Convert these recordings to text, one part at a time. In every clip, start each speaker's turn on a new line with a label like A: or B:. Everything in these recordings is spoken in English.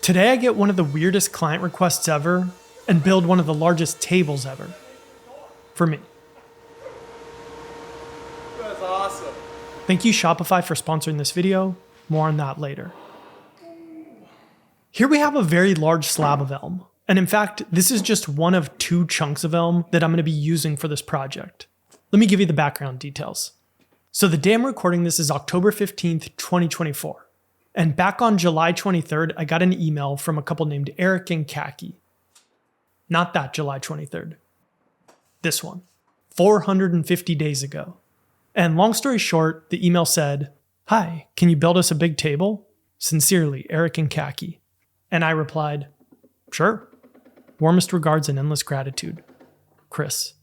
A: Today I get one of the weirdest client requests ever and build one of the largest tables ever. For me.
B: That's awesome.
A: Thank you Shopify for sponsoring this video. More on that later. Here we have a very large slab of elm. And in fact, this is just one of 2 chunks of elm that I'm going to be using for this project. Let me give you the background details. So the day I'm recording this is October 15th, 2024. And back on July 23rd, I got an email from a couple named Eric and Kaki. Not that July 23rd. This one. 450 days ago. And long story short, the email said, "Hi, can you build us a big table? Sincerely, Eric and Kaki." And I replied, "Sure. Warmest regards and endless gratitude. Chris."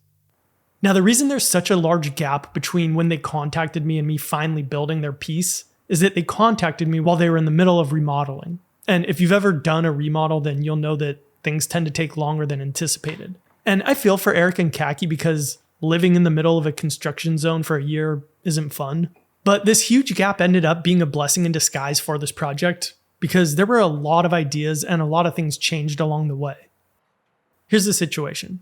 A: Now the reason there's such a large gap between when they contacted me and me finally building their piece is that they contacted me while they were in the middle of remodeling. And if you've ever done a remodel, then you'll know that things tend to take longer than anticipated. And I feel for Eric and Kaki because living in the middle of a construction zone for a year isn't fun. But this huge gap ended up being a blessing in disguise for this project because there were a lot of ideas and a lot of things changed along the way. Here's the situation.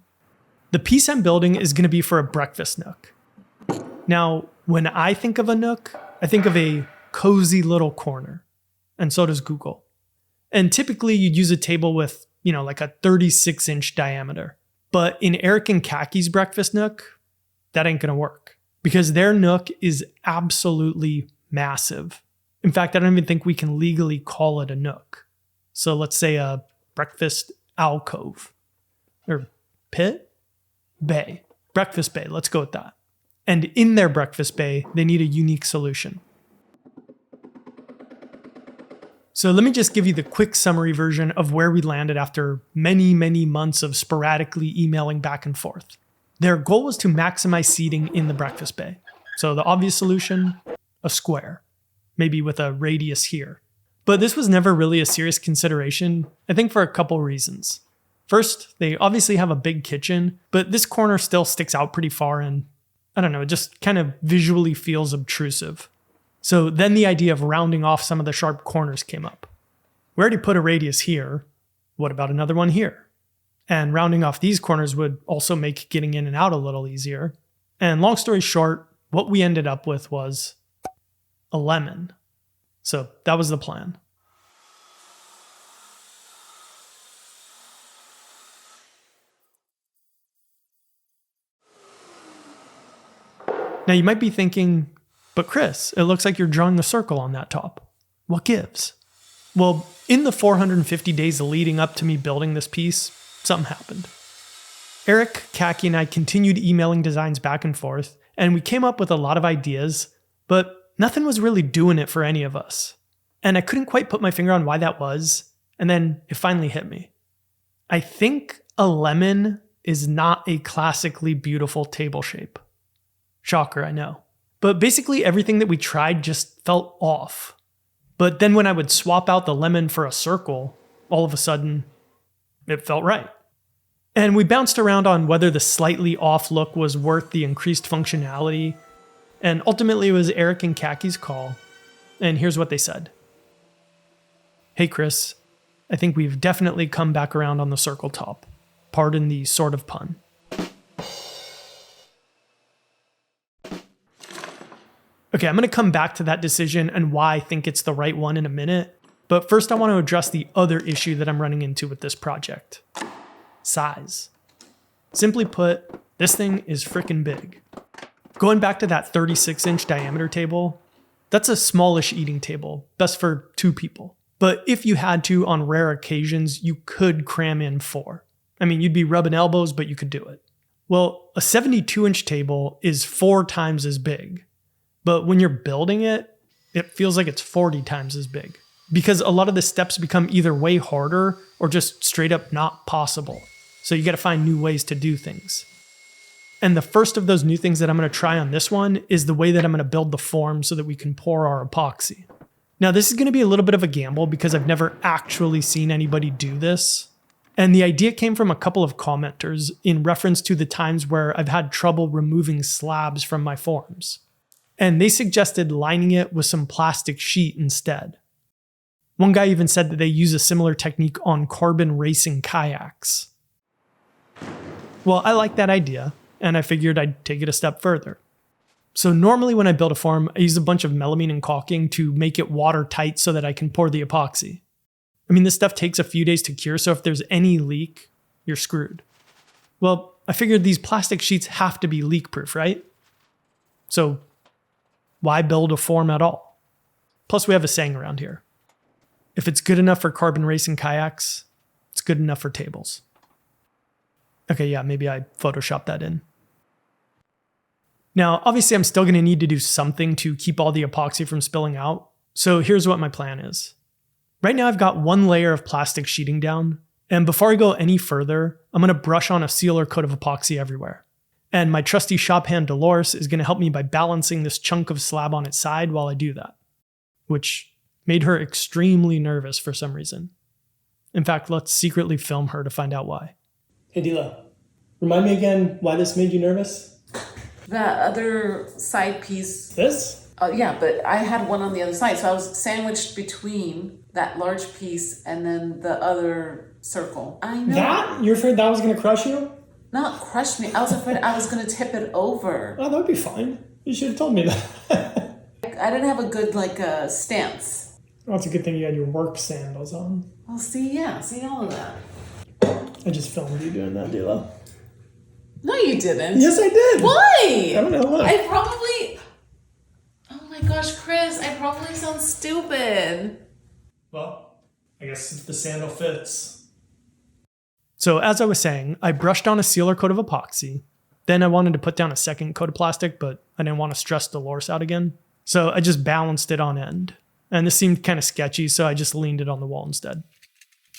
A: The piece I'm building is going to be for a breakfast nook. Now, when I think of a nook, I think of a cozy little corner. And so does Google. And typically you'd use a table with, like a 36-inch diameter. But in Eric and Kaki's breakfast nook, that ain't going to work. Because their nook is absolutely massive. In fact, I don't even think we can legally call it a nook. So let's say a breakfast alcove. Or pit? Bay. Breakfast bay, let's go with that. And in their breakfast bay, they need a unique solution. So let me just give you the quick summary version of where we landed after many, many months of sporadically emailing back and forth. Their goal was to maximize seating in the breakfast bay. So the obvious solution, a square, maybe with a radius here. But this was never really a serious consideration, I think for a couple reasons. First, they obviously have a big kitchen, but this corner still sticks out pretty far and, it just kind of visually feels obtrusive. So then the idea of rounding off some of the sharp corners came up. We already put a radius here. What about another one here? And rounding off these corners would also make getting in and out a little easier. And long story short, what we ended up with was a lemon. So that was the plan. Now you might be thinking, but Chris, it looks like you're drawing a circle on that top. What gives? Well, in the 450 days leading up to me building this piece, something happened. Eric, Kaki, and I continued emailing designs back and forth, and we came up with a lot of ideas, but nothing was really doing it for any of us. And I couldn't quite put my finger on why that was, and then it finally hit me. I think a lemon is not a classically beautiful table shape. Shocker, I know. But basically everything that we tried just felt off. But then when I would swap out the lemon for a circle, all of a sudden, it felt right. And we bounced around on whether the slightly off look was worth the increased functionality. And ultimately it was Eric and Kaki's call. And here's what they said. "Hey Chris, I think we've definitely come back around on the circle top. Pardon the sort of pun. Okay, I'm going to come back to that decision and why I think it's the right one in a minute. But first I want to address the other issue that I'm running into with this project. Size. Simply put, this thing is freaking big. Going back to that 36-inch diameter table, that's a smallish eating table, best for 2 people. But if you had to, on rare occasions, you could cram in 4. You'd be rubbing elbows, but you could do it. Well, a 72-inch table is 4 times as big. But when you're building it, it feels like it's 40 times as big. Because a lot of the steps become either way harder or just straight up not possible. So you got to find new ways to do things. And the first of those new things that I'm going to try on this one is the way that I'm going to build the form so that we can pour our epoxy. Now this is going to be a little bit of a gamble because I've never actually seen anybody do this. And the idea came from a couple of commenters in reference to the times where I've had trouble removing slabs from my forms. And they suggested lining it with some plastic sheet instead. One guy even said that they use a similar technique on carbon racing kayaks. Well, I like that idea, and I figured I'd take it a step further. So normally when I build a form, I use a bunch of melamine and caulking to make it watertight so that I can pour the epoxy. I mean, this stuff takes a few days to cure, so if there's any leak, you're screwed. Well, I figured these plastic sheets have to be leak-proof, right? So why build a form at all? Plus, we have a saying around here. If it's good enough for carbon racing kayaks, it's good enough for tables. Okay, yeah, maybe I photoshopped that in. Now, obviously, I'm still going to need to do something to keep all the epoxy from spilling out. So here's what my plan is. Right now, I've got one layer of plastic sheeting down. And before I go any further, I'm going to brush on a sealer coat of epoxy everywhere. And my trusty shop hand Dolores is going to help me by balancing this chunk of slab on its side while I do that, which made her extremely nervous for some reason. In fact, let's secretly film her to find out why. Hey Dila, remind me again why this made you nervous?
B: That other side piece.
A: This?
B: Yeah, but I had one on the other side, so I was sandwiched between that large piece and then the other circle. I know.
A: That? You're afraid that was going to crush you?
B: Not crush me. I was afraid I was going to tip it over.
A: Oh, that would be fine. You should have told me that.
B: I didn't have a good, stance.
A: Well, it's a good thing you had your work sandals on.
B: Well, see all of that.
A: I just filmed you doing that, Dila.
B: No, you didn't.
A: Yes, I did.
B: Why?
A: I don't know. Look.
B: I probably... Oh my gosh, Chris, I probably sound stupid.
A: Well, I guess if the sandal fits. So as I was saying, I brushed on a sealer coat of epoxy. Then I wanted to put down a second coat of plastic, but I didn't want to stress Dolores out again. So I just balanced it on end. And this seemed kind of sketchy, so I just leaned it on the wall instead.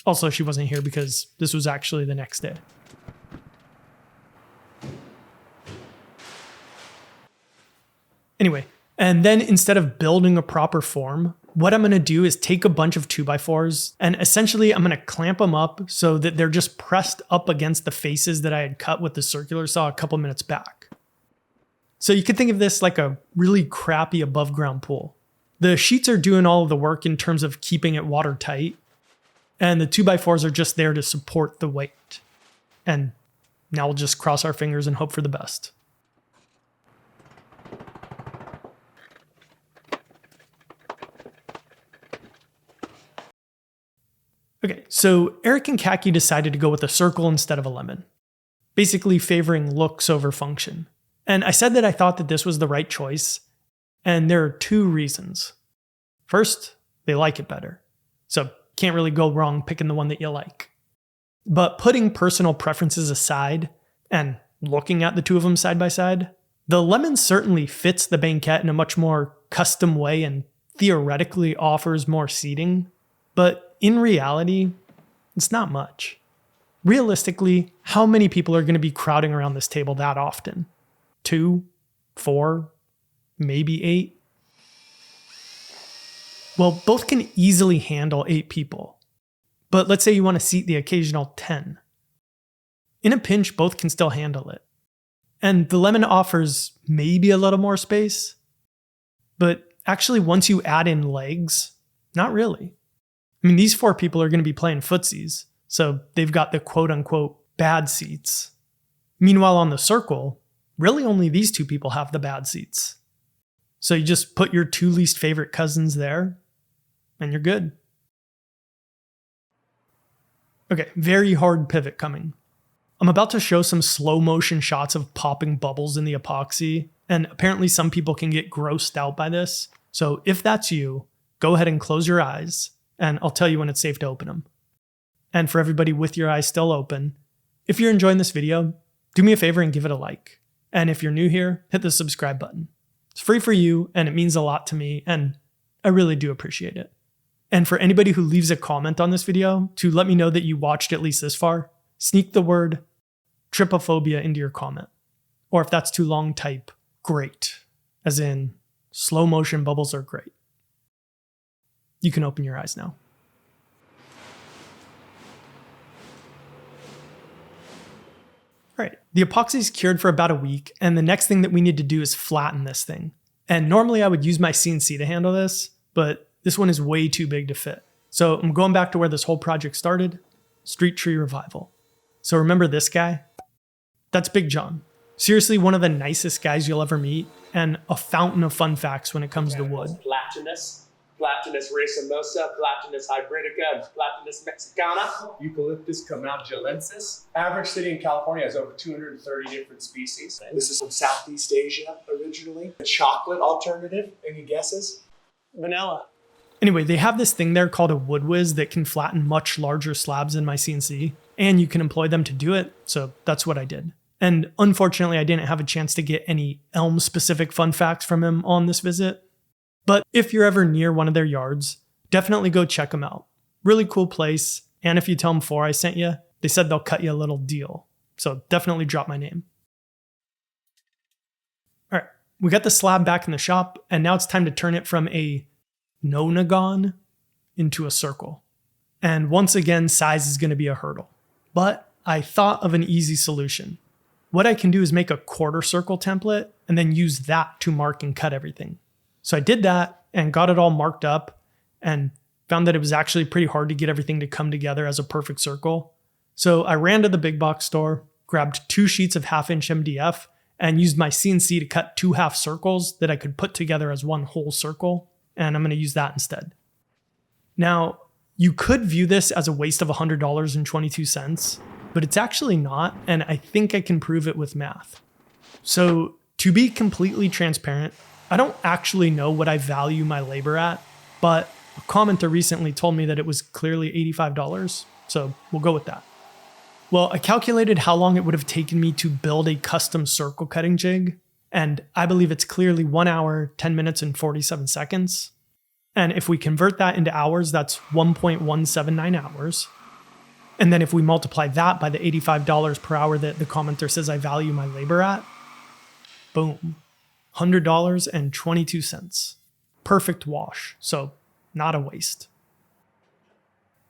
A: Also, she wasn't here because this was actually the next day. Anyway, and then instead of building a proper form, what I'm going to do is take a bunch of 2x4s and essentially I'm going to clamp them up so that they're just pressed up against the faces that I had cut with the circular saw a couple minutes back. So you could think of this like a really crappy above ground pool. The sheets are doing all of the work in terms of keeping it watertight, and the 2x4s are just there to support the weight. And now we'll just cross our fingers and hope for the best. Okay, so Eric and Kaki decided to go with a circle instead of a lemon, basically favoring looks over function. And I said that I thought that this was the right choice, and there are two reasons. First, they like it better, so can't really go wrong picking the one that you like. But putting personal preferences aside and looking at the two of them side by side, the lemon certainly fits the banquette in a much more custom way and theoretically offers more seating, but in reality, it's not much. Realistically, how many people are going to be crowding around this table that often? 2, 4, maybe 8? Well, both can easily handle 8 people. But let's say you want to seat the occasional 10. In a pinch, both can still handle it. And the lemon offers maybe a little more space, but actually once you add in legs, not really. I mean, these 4 people are going to be playing footsies, so they've got the quote-unquote bad seats. Meanwhile, on the circle, really only these 2 people have the bad seats. So you just put your 2 least favorite cousins there, and you're good. Okay, very hard pivot coming. I'm about to show some slow motion shots of popping bubbles in the epoxy, and apparently some people can get grossed out by this. So if that's you, go ahead and close your eyes, and I'll tell you when it's safe to open them. And for everybody with your eyes still open, if you're enjoying this video, do me a favor and give it a like. And if you're new here, hit the subscribe button. It's free for you, and it means a lot to me, and I really do appreciate it. And for anybody who leaves a comment on this video to let me know that you watched at least this far, sneak the word trypophobia into your comment. Or if that's too long, type great, as in slow motion bubbles are great. You can open your eyes now. All right, the epoxy's cured for about a week, and the next thing that we need to do is flatten this thing. And normally I would use my CNC to handle this, but this one is way too big to fit. So I'm going back to where this whole project started, Street Tree Revival. So remember this guy? That's Big John. Seriously, one of the nicest guys you'll ever meet, and a fountain of fun facts when it comes to wood.
C: Platanus, Platanus racemosa, Platanus hybridica, and Platanus mexicana. Eucalyptus camaldulensis. Average city in California has over 230 different species. This is from Southeast Asia originally. A chocolate alternative, any guesses?
A: Vanilla. Anyway, they have this thing there called a wood whiz that can flatten much larger slabs than my CNC, and you can employ them to do it, so that's what I did. And unfortunately, I didn't have a chance to get any Elm-specific fun facts from him on this visit. But if you're ever near one of their yards, definitely go check them out. Really cool place, and if you tell them Foureyes sent you, they said they'll cut you a little deal. So definitely drop my name. All right, we got the slab back in the shop, and now it's time to turn it from a nonagon into a circle. And once again, size is going to be a hurdle. But I thought of an easy solution. What I can do is make a quarter circle template and then use that to mark and cut everything. So I did that and got it all marked up and found that it was actually pretty hard to get everything to come together as a perfect circle. So I ran to the big box store, grabbed 2 sheets of 1/2-inch MDF, and used my CNC to cut 2 half circles that I could put together as one whole circle. And I'm going to use that instead. Now, you could view this as a waste of $100.22, but it's actually not, and I think I can prove it with math. So to be completely transparent, I don't actually know what I value my labor at, but a commenter recently told me that it was clearly $85, so we'll go with that. Well, I calculated how long it would have taken me to build a custom circle cutting jig, and I believe it's clearly 1 hour, 10 minutes, and 47 seconds. And if we convert that into hours, that's 1.179 hours. And then if we multiply that by the $85 per hour that the commenter says I value my labor at, boom, $100.22. Perfect wash, so not a waste.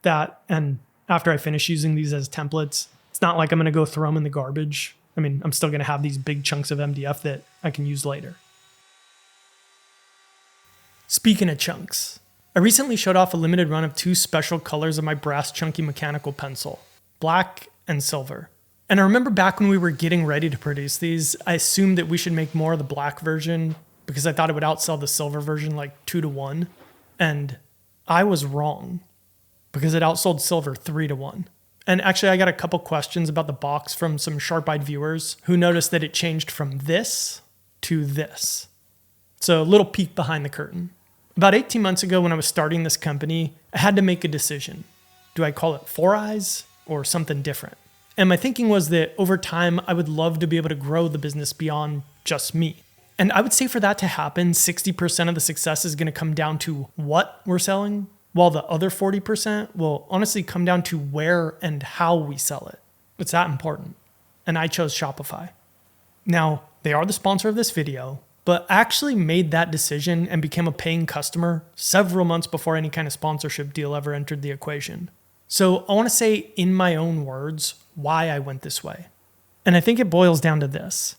A: That, and after I finish using these as templates, it's not like I'm gonna go throw them in the garbage. I mean, I'm still gonna have these big chunks of MDF that I can use later. Speaking of chunks, I recently showed off a limited run of 2 special colors of my brass chunky mechanical pencil, black and silver. And I remember back when we were getting ready to produce these, I assumed that we should make more of the black version because I thought it would outsell the silver version like 2-to-1. And I was wrong because it outsold silver 3-to-1. And actually I got a couple questions about the box from some sharp-eyed viewers who noticed that it changed from this to this. So a little peek behind the curtain. About 18 months ago when I was starting this company, I had to make a decision. Do I call it Foureyes or something different? And my thinking was that over time, I would love to be able to grow the business beyond just me. And I would say for that to happen, 60% of the success is going to come down to what we're selling, while the other 40% will honestly come down to where and how we sell it. It's that important. And I chose Shopify. Now, they are the sponsor of this video, but I actually made that decision and became a paying customer several months before any kind of sponsorship deal ever entered the equation. So I want to say in my own words why I went this way. And I think it boils down to this.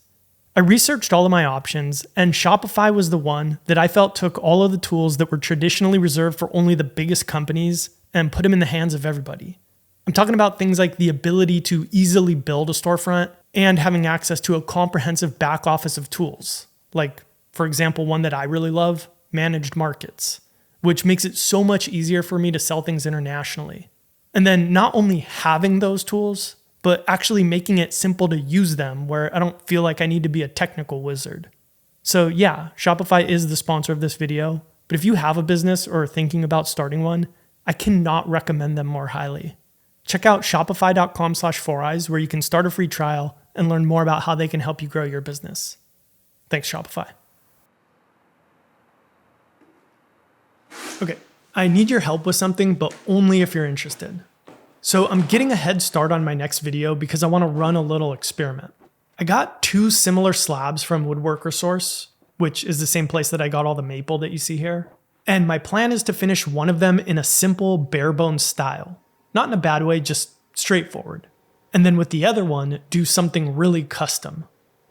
A: I researched all of my options, and Shopify was the one that I felt took all of the tools that were traditionally reserved for only the biggest companies and put them in the hands of everybody. I'm talking about things like the ability to easily build a storefront and having access to a comprehensive back office of tools. Like, for example, one that I really love, managed markets, which makes it so much easier for me to sell things internationally. And then not only having those tools, but actually making it simple to use them where I don't feel like I need to be a technical wizard. So yeah, Shopify is the sponsor of this video, but if you have a business or are thinking about starting one, I cannot recommend them more highly. Check out shopify.com/Foureyes where you can start a free trial and learn more about how they can help you grow your business. Thanks, Shopify. Okay, I need your help with something, but only if you're interested. So I'm getting a head start on my next video because I want to run a little experiment. I got 2 similar slabs from Woodworker Source, which is the same place that I got all the maple that you see here. And my plan is to finish one of them in a simple bare bones style. Not in a bad way, just straightforward. And then with the other one, do something really custom.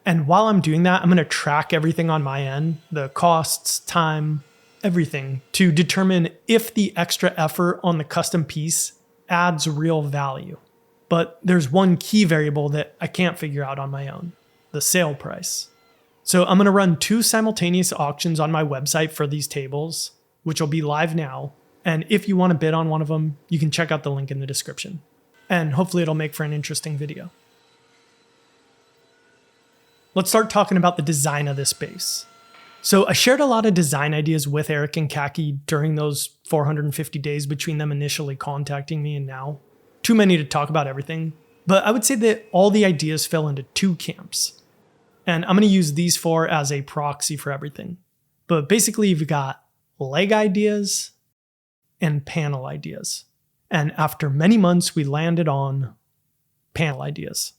A: And while I'm doing that, I'm going to track everything on my end, the costs, time, everything to determine if the extra effort on the custom piece adds real value. But there's one key variable that I can't figure out on my own: the sale price. So I'm going to run 2 simultaneous auctions on my website for these tables, which will be live now. And if you want to bid on one of them, you can check out the link in the description. And hopefully it'll make for an interesting video. Let's start talking about the design of this base. So I shared a lot of design ideas with Eric and Kaki during those 450 days between them initially contacting me and now. Too many to talk about everything, but I would say that all the ideas fell into 2 camps. And I'm going to use these 4 as a proxy for everything. But basically you've got leg ideas and panel ideas. And after many months, we landed on panel ideas.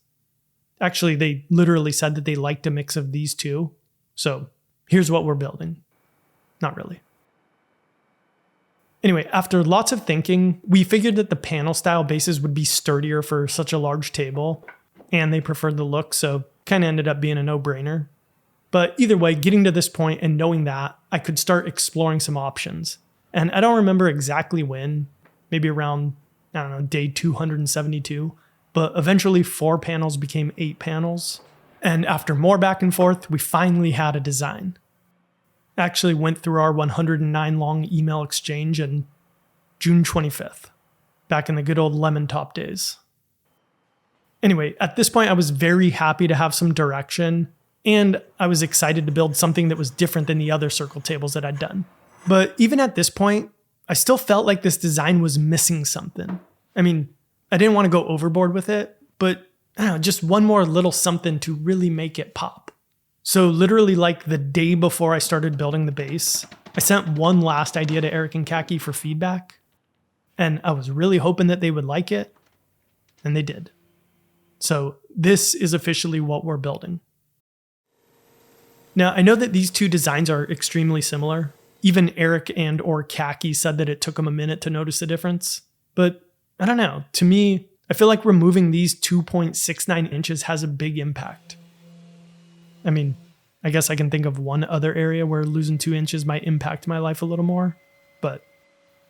A: Actually, they literally said that they liked a mix of these 2. So here's what we're building. Not really. Anyway, after lots of thinking, we figured that the panel style bases would be sturdier for such a large table, and they preferred the look, so kind of ended up being a no-brainer. But either way, getting to this point and knowing that, I could start exploring some options. And I don't remember exactly when, maybe around, day 272, but eventually 4 panels became 8 panels. And after more back and forth, we finally had a design. Actually went through our 109 long email exchange on June 25th, back in the good old lemon top days. Anyway, at this point I was very happy to have some direction, and I was excited to build something that was different than the other circle tables that I'd done. But even at this point, I still felt like this design was missing something. I mean, I didn't want to go overboard with it, but I don't know, just one more little something to really make it pop. So literally like the day before I started building the base, I sent one last idea to Eric and Kaki for feedback, and I was really hoping that they would like it, and they did. So this is officially what we're building. Now, I know that these 2 designs are extremely similar. Even Eric and or Kaki said that it took them a minute to notice the difference. But I don't know, to me, I feel like removing these 2.69 inches has a big impact. I mean, I guess I can think of one other area where losing 2 inches might impact my life a little more, but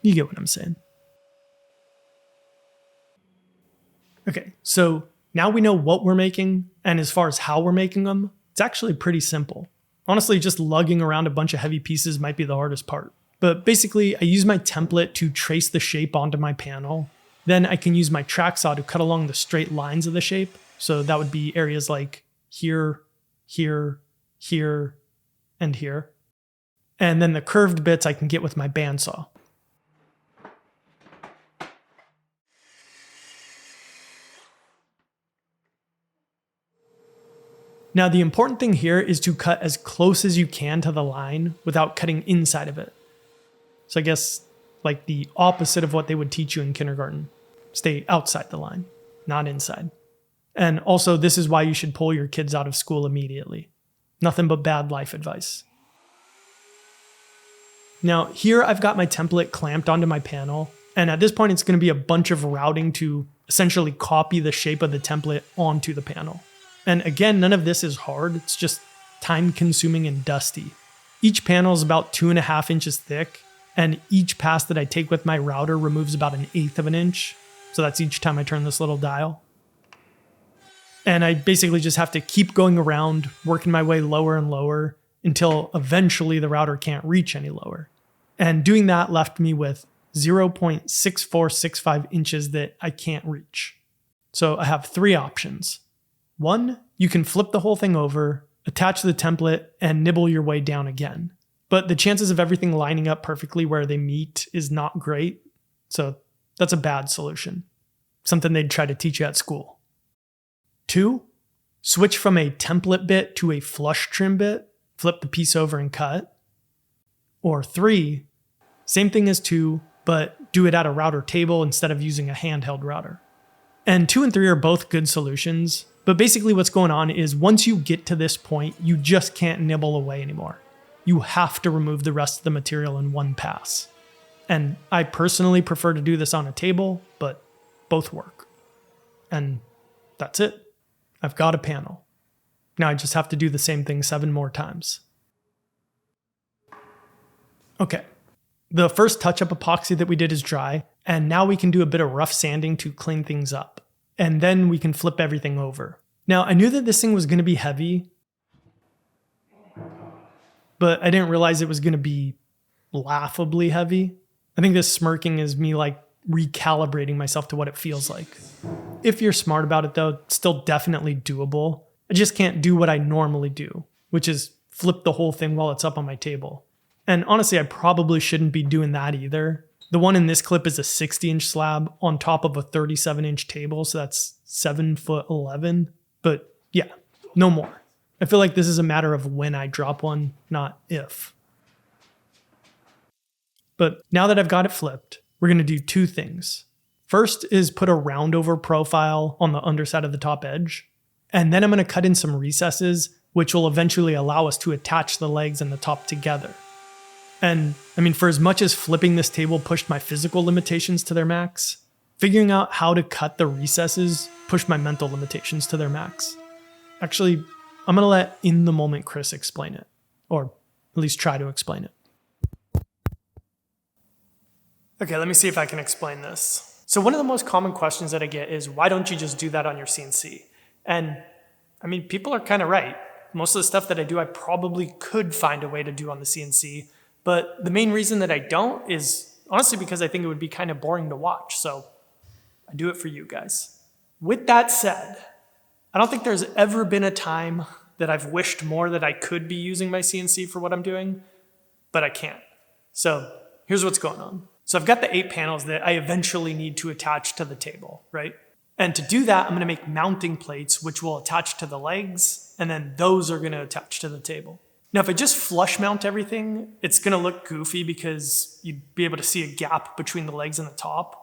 A: you get what I'm saying. Okay, so now we know what we're making, and as far as how we're making them, it's actually pretty simple. Honestly, just lugging around a bunch of heavy pieces might be the hardest part. But basically, I use my template to trace the shape onto my panel. Then I can use my track saw to cut along the straight lines of the shape. So that would be areas like here, here, here, and here. And then the curved bits I can get with my bandsaw. Now, the important thing here is to cut as close as you can to the line without cutting inside of it. So I guess like the opposite of what they would teach you in kindergarten. Stay outside the line, not inside. And also, this is why you should pull your kids out of school immediately. Nothing but bad life advice. Now, here I've got my template clamped onto my panel, and at this point it's going to be a bunch of routing to essentially copy the shape of the template onto the panel. And again, none of this is hard, it's just time-consuming and dusty. Each panel is about 2.5 inches thick, and each pass that I take with my router removes about 1/8 of an inch. So that's each time I turn this little dial. And I basically just have to keep going around, working my way lower and lower until eventually the router can't reach any lower. And doing that left me with 0.6465 inches that I can't reach. So I have 3 options. 1, you can flip the whole thing over, attach the template, and nibble your way down again. But the chances of everything lining up perfectly where they meet is not great, so that's a bad solution. Something they'd try to teach you at school. 2, switch from a template bit to a flush trim bit, flip the piece over and cut. Or 3, same thing as 2, but do it at a router table instead of using a handheld router. And 2 and 3 are both good solutions. But basically what's going on is once you get to this point, you just can't nibble away anymore. You have to remove the rest of the material in one pass. And I personally prefer to do this on a table, but both work. And that's it. I've got a panel. Now I just have to do the same thing 7 more times. Okay. The first touch-up epoxy that we did is dry, and now we can do a bit of rough sanding to clean things up. And then we can flip everything over. Now, I knew that this thing was going to be heavy, but I didn't realize it was going to be laughably heavy. I think this smirking is me like recalibrating myself to what it feels like. If you're smart about it though, it's still definitely doable. I just can't do what I normally do, which is flip the whole thing while it's up on my table. And honestly, I probably shouldn't be doing that either. The one in this clip is a 60-inch slab on top of a 37-inch table, so that's 7'11". But yeah, no more. I feel like this is a matter of when I drop one, not if. But now that I've got it flipped, we're going to do two things. First is put a roundover profile on the underside of the top edge. And then I'm going to cut in some recesses, which will eventually allow us to attach the legs and the top together. And I mean, for as much as flipping this table pushed my physical limitations to their max, figuring out how to cut the recesses pushed my mental limitations to their max. Actually, I'm going to let in the moment Chris explain it, or at least try to explain it. Okay, let me see if I can explain this. So one of the most common questions that I get is, why don't you just do that on your CNC? And I mean, people are kind of right. Most of the stuff that I do, I probably could find a way to do on the CNC. But the main reason that I don't is honestly because I think it would be kind of boring to watch. So I do it for you guys. With that said, I don't think there's ever been a time that I've wished more that I could be using my CNC for what I'm doing, but I can't. So here's what's going on. So I've got the 8 panels that I eventually need to attach to the table, right? And to do that, I'm going to make mounting plates, which will attach to the legs, and then those are going to attach to the table. Now, if I just flush mount everything, it's going to look goofy because you'd be able to see a gap between the legs and the top,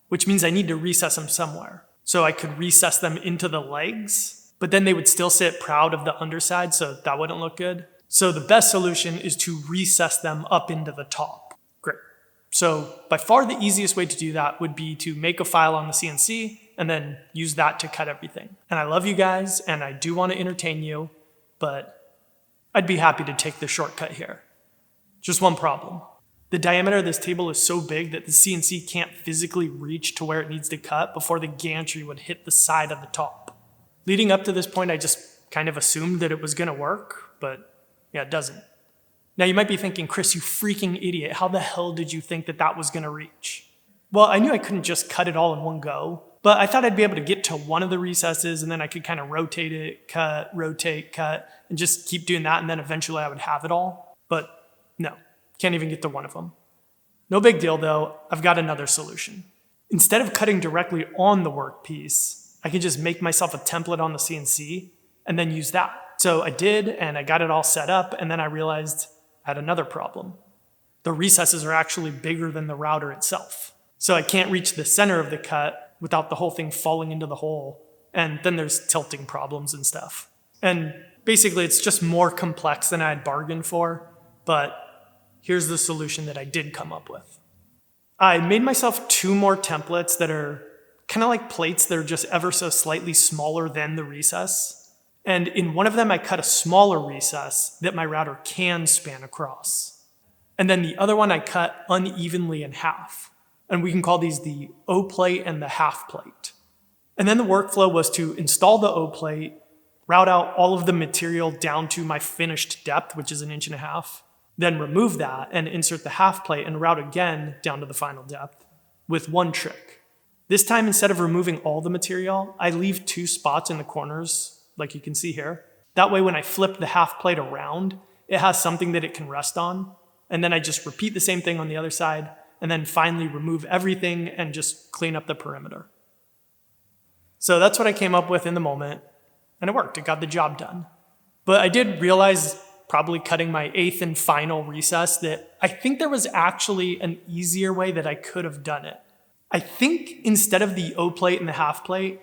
A: which means I need to recess them somewhere. So I could recess them into the legs, but then they would still sit proud of the underside, so that wouldn't look good. So the best solution is to recess them up into the top. Great. So by far the easiest way to do that would be to make a file on the CNC and then use that to cut everything. And I love you guys, and I do want to entertain you, but I'd be happy to take the shortcut here. Just one problem. The diameter of this table is so big that the CNC can't physically reach to where it needs to cut before the gantry would hit the side of the top. Leading up to this point, I just kind of assumed that it was going to work, but yeah, it doesn't. Now you might be thinking, Chris, you freaking idiot, how the hell did you think that that was going to reach? Well, I knew I couldn't just cut it all in one go, but I thought I'd be able to get to one of the recesses and then I could kind of rotate it, cut, rotate, cut, and just keep doing that, and then eventually I would have it all. But no, can't even get to one of them. No big deal though, I've got another solution. Instead of cutting directly on the workpiece, I can just make myself a template on the CNC and then use that. So I did, and I got it all set up, and then I realized I had another problem. The recesses are actually bigger than the router itself. So I can't reach the center of the cut without the whole thing falling into the hole. And then there's tilting problems and stuff. And basically it's just more complex than I had bargained for, but here's the solution that I did come up with. I made myself 2 more templates that are kind of like plates that are just ever so slightly smaller than the recess. And in one of them, I cut a smaller recess that my router can span across. And then the other one I cut unevenly in half. And we can call these the O plate and the half plate. And then the workflow was to install the O plate, route out all of the material down to my finished depth, which is 1.5 inches, then remove that and insert the half plate and route again down to the final depth with one trick. This time, instead of removing all the material, I leave 2 spots in the corners, like you can see here. That way, when I flip the half plate around, it has something that it can rest on. And then I just repeat the same thing on the other side, and then finally remove everything and just clean up the perimeter. So that's what I came up with in the moment, and it worked. It got the job done. But I did realize, probably cutting my 8th and final recess, that I think there was actually an easier way that I could have done it. I think instead of the O plate and the half plate,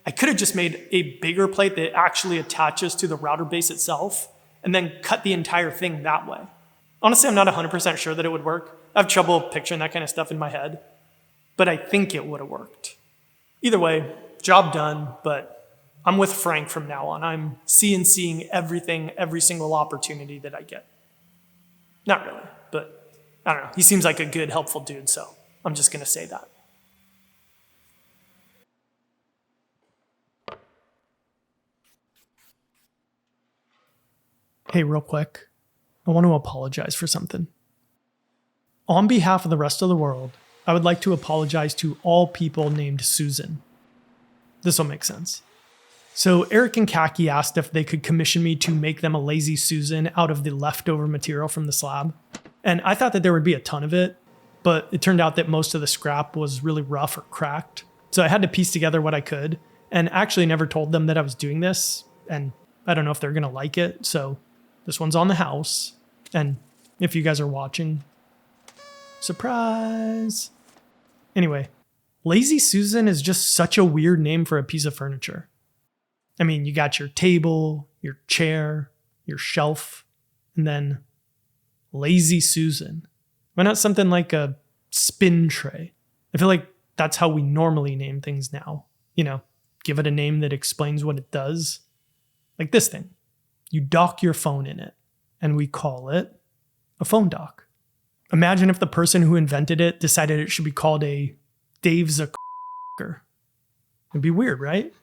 A: I could have just made a bigger plate that actually attaches to the router base itself, and then cut the entire thing that way. Honestly, I'm not 100% sure that it would work. I have trouble picturing that kind of stuff in my head, but I think it would have worked. Either way, job done, but I'm with Frank from now on. I'm CNCing everything, every single opportunity that I get. Not really, but I don't know. He seems like a good, helpful dude, so I'm just going to say that. Hey, real quick, I want to apologize for something. On behalf of the rest of the world, I would like to apologize to all people named Susan. This will make sense. So Eric and Kaki asked if they could commission me to make them a lazy Susan out of the leftover material from the slab. And I thought that there would be a ton of it, but it turned out that most of the scrap was really rough or cracked. So I had to piece together what I could, and actually never told them that I was doing this, and I don't know if they're gonna like it, so this one's on the house. And if you guys are watching, surprise! Anyway, Lazy Susan is just such a weird name for a piece of furniture. I mean, you got your table, your chair, your shelf, and then Lazy Susan. Why not something like a spin tray? I feel like that's how we normally name things now. You know, give it a name that explains what it does. Like this thing. You dock your phone in it, and we call it a phone dock. Imagine if the person who invented it decided it should be called a Dave Zucker. It'd be weird, right?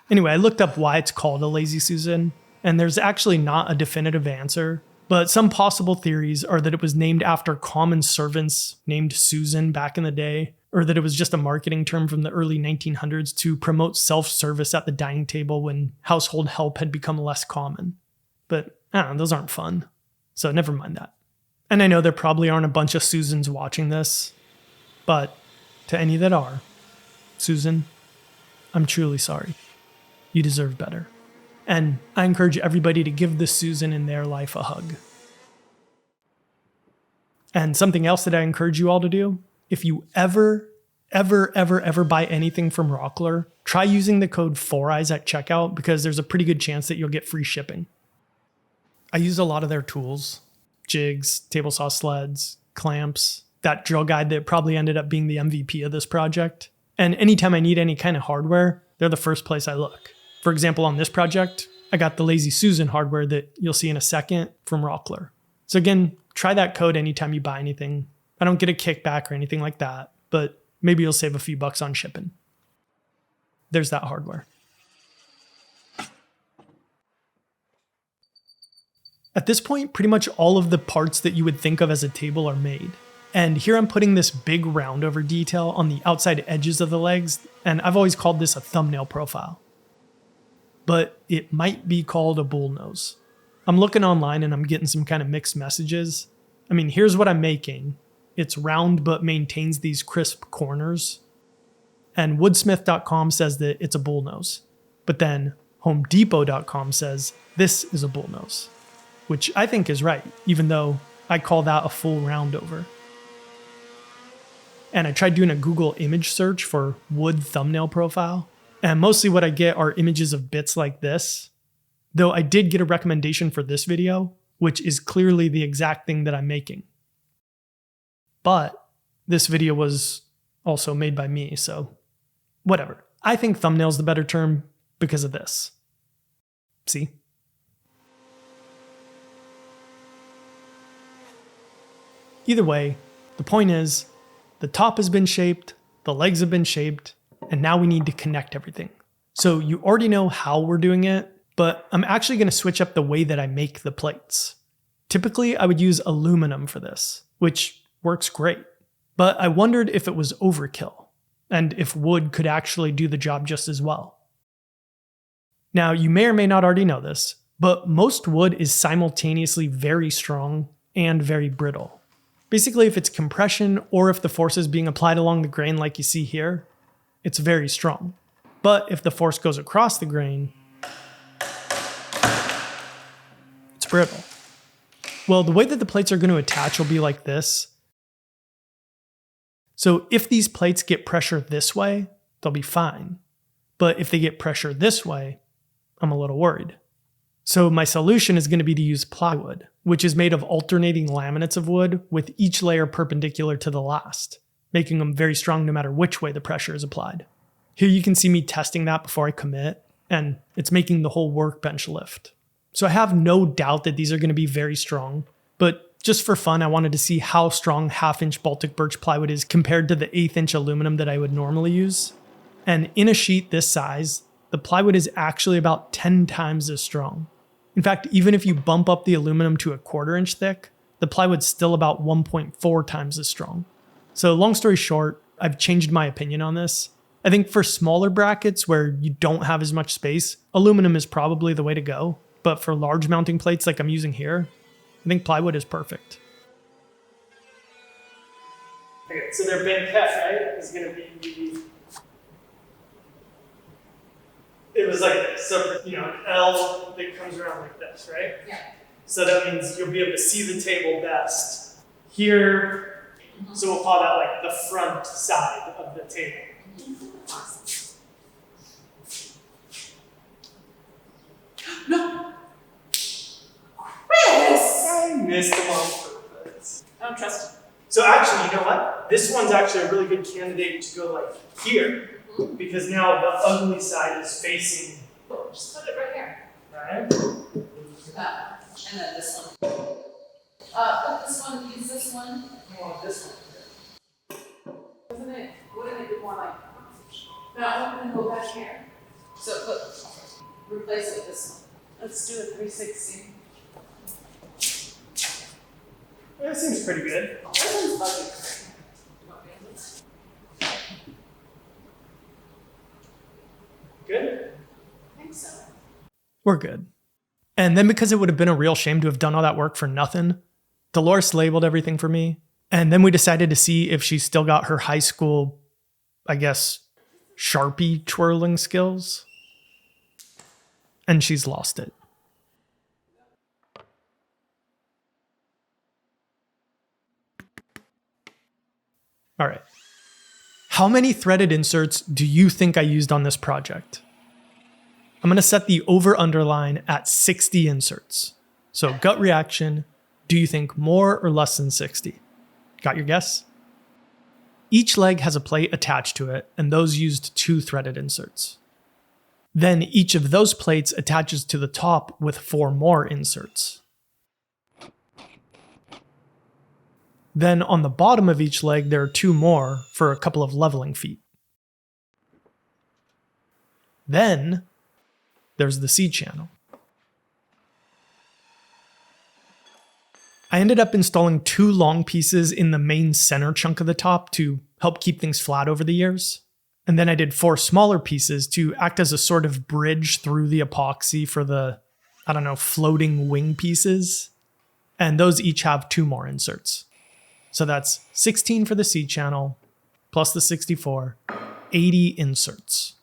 A: Anyway, I looked up why it's called a Lazy Susan, and there's actually not a definitive answer, but some possible theories are that it was named after common servants named Susan back in the day, or that it was just a marketing term from the early 1900s to promote self-service at the dining table when household help had become less common. But I don't know, those aren't fun. So never mind that. And I know there probably aren't a bunch of Susans watching this, but to any that are, Susan, I'm truly sorry. You deserve better. And I encourage everybody to give the Susan in their life a hug. And something else that I encourage you all to do, if you ever buy anything from Rockler, try using the code Foureyes at checkout because there's a pretty good chance that you'll get free shipping. I use a lot of their tools, jigs, table saw sleds, clamps, that drill guide that probably ended up being the MVP of this project. And anytime I need any kind of hardware, they're the first place I look. For example, on this project, I got the Lazy Susan hardware that you'll see in a second from Rockler. So again, try that code anytime you buy anything. I don't get a kickback or anything like that, but maybe you'll save a few bucks on shipping. There's that hardware. At this point, pretty much all of the parts that you would think of as a table are made. And here I'm putting this big roundover detail on the outside edges of the legs, and I've always called this a thumbnail profile. But it might be called a bullnose. I'm looking online and I'm getting some kind of mixed messages. I mean, here's what I'm making. It's round but maintains these crisp corners. And woodsmith.com says that it's a bullnose. But then homedepot.com says this is a bullnose, which I think is right, even though I call that a full roundover. And I tried doing a Google image search for wood thumbnail profile, and mostly what I get are images of bits like this, though I did get a recommendation for this video, which is clearly the exact thing that I'm making. But this video was also made by me, so whatever. I think thumbnail's the better term because of this. See? Either way, the point is, the top has been shaped, the legs have been shaped, and now we need to connect everything. So you already know how we're doing it, but I'm actually going to switch up the way that I make the plates. Typically, I would use aluminum for this, which works great. But I wondered if it was overkill, and if wood could actually do the job just as well. Now, you may or may not already know this, but most wood is simultaneously very strong and very brittle. Basically, if it's compression or if the force is being applied along the grain like you see here, it's very strong. But if the force goes across the grain, it's brittle. Well, the way that the plates are going to attach will be like this. So if these plates get pressure this way, they'll be fine. But if they get pressure this way, I'm a little worried. So my solution is going to be to use plywood, which is made of alternating laminates of wood with each layer perpendicular to the last, making them very strong no matter which way the pressure is applied. Here you can see me testing that before I commit, and it's making the whole workbench lift. So I have no doubt that these are going to be very strong, but Just for fun, I wanted to see how strong 1/2-inch Baltic birch plywood is compared to the 1/8-inch aluminum that I would normally use. And in a sheet this size, the plywood is actually about 10 times as strong. In fact, even if you bump up the aluminum to 1/4 inch thick, the plywood's still about 1.4 times as strong. So long story short, I've changed my opinion on this. I think for smaller brackets where you don't have as much space, aluminum is probably the way to go. But for large mounting plates like I'm using here, I think plywood is perfect. Okay, so their banquette, right, is going to be, it was like this. So, an L that comes around like this, right?
B: Yeah.
A: So that means you'll be able to see the table best here. So we'll call that like the front side of the table.
B: No. Chris!
A: I missed them on purpose.
B: I don't trust him.
A: So actually, you know what? This one's actually a really good candidate to go like here, because now the ugly side is facing.
B: Just put it right here.
A: Right?
B: And then this one. Put this one, use this one.
A: I want this one.
B: Wouldn't it be more like, no, I'm gonna go back here. So replace it with this one. Let's do a 360.
A: That seems pretty good.
B: This one's ugly.
A: Good?
B: I think so.
A: We're good. And then because it would have been a real shame to have done all that work for nothing, Dolores labeled everything for me. And then we decided to see if she still got her high school, I guess, Sharpie twirling skills. And she's lost it. All right. How many threaded inserts do you think I used on this project? I'm going to set the over-under line at 60 inserts. So gut reaction, do you think more or less than 60? Got your guess? Each leg has a plate attached to it, and those used 2 threaded inserts. Then each of those plates attaches to the top with 4 more inserts. Then on the bottom of each leg, there are 2 more for a couple of leveling feet. Then there's the C-channel. I ended up installing 2 long pieces in the main center chunk of the top to help keep things flat over the years. And then I did 4 smaller pieces to act as a sort of bridge through the epoxy for the, floating wing pieces. And those each have 2 more inserts. So that's 16 for the C-channel, plus the 64, 80 inserts.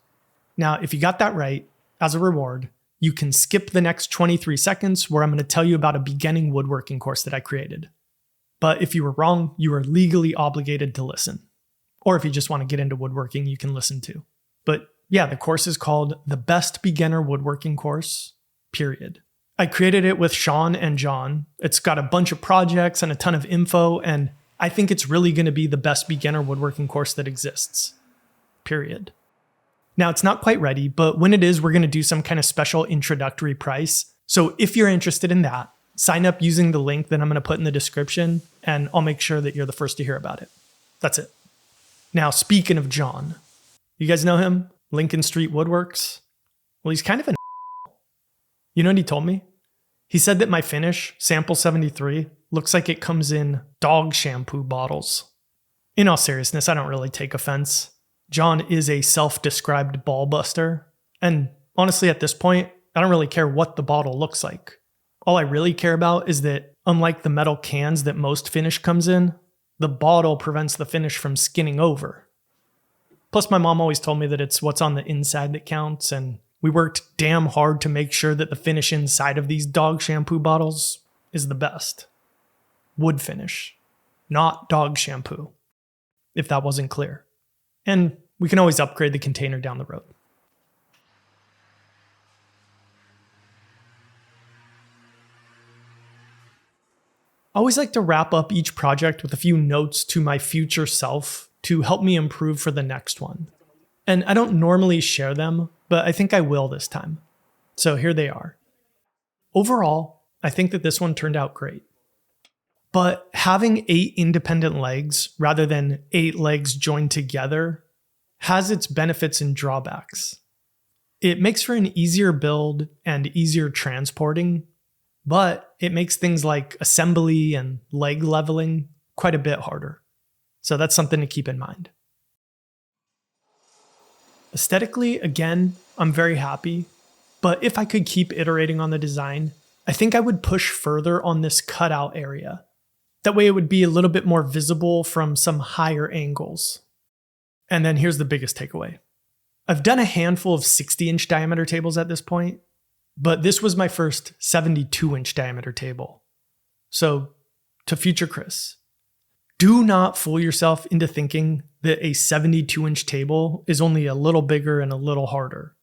A: Now, if you got that right, as a reward, you can skip the next 23 seconds where I'm going to tell you about a beginning woodworking course that I created. But if you were wrong, you are legally obligated to listen. Or if you just want to get into woodworking, you can listen too. But yeah, the course is called The Best Beginner Woodworking Course, period. I created it with Sean and John. It's got a bunch of projects and a ton of info, and I think it's really going to be the best beginner woodworking course that exists, period. Now, it's not quite ready, but when it is, we're going to do some kind of special introductory price. So if you're interested in that, sign up using the link that I'm going to put in the description, and I'll make sure that you're the first to hear about it. That's it. Now, speaking of John, you guys know him? Lincoln Street Woodworks? Well, he's kind of an You know what he told me? He said that my finish, Sample 73, looks like it comes in dog shampoo bottles. In all seriousness, I don't really take offense. John is a self-described ball buster, and honestly at this point, I don't really care what the bottle looks like. All I really care about is that, unlike the metal cans that most finish comes in, the bottle prevents the finish from skinning over. Plus, my mom always told me that it's what's on the inside that counts, and we worked damn hard to make sure that the finish inside of these dog shampoo bottles is the best. Wood finish, not dog shampoo, if that wasn't clear. And we can always upgrade the container down the road. I always like to wrap up each project with a few notes to my future self to help me improve for the next one. And I don't normally share them, but I think I will this time. So here they are. Overall, I think that this one turned out great. But having 8 independent legs rather than 8 legs joined together has its benefits and drawbacks. It makes for an easier build and easier transporting, but it makes things like assembly and leg leveling quite a bit harder. So that's something to keep in mind. Aesthetically, again, I'm very happy, but if I could keep iterating on the design, I think I would push further on this cutout area. That way it would be a little bit more visible from some higher angles. And then here's the biggest takeaway. I've done a handful of 60-inch diameter tables at this point, but this was my first 72-inch diameter table. So, to future Chris, do not fool yourself into thinking that a 72-inch table is only a little bigger and a little harder.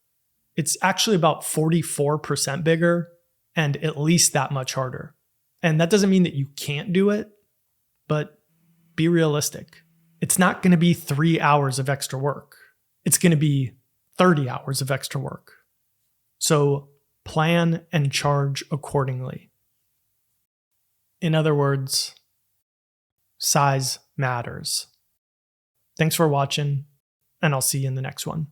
A: It's actually about 44% bigger and at least that much harder. And that doesn't mean that you can't do it, but be realistic. It's not going to be 3 hours of extra work. It's going to be 30 hours of extra work. So plan and charge accordingly. In other words, size matters. Thanks for watching, and I'll see you in the next one.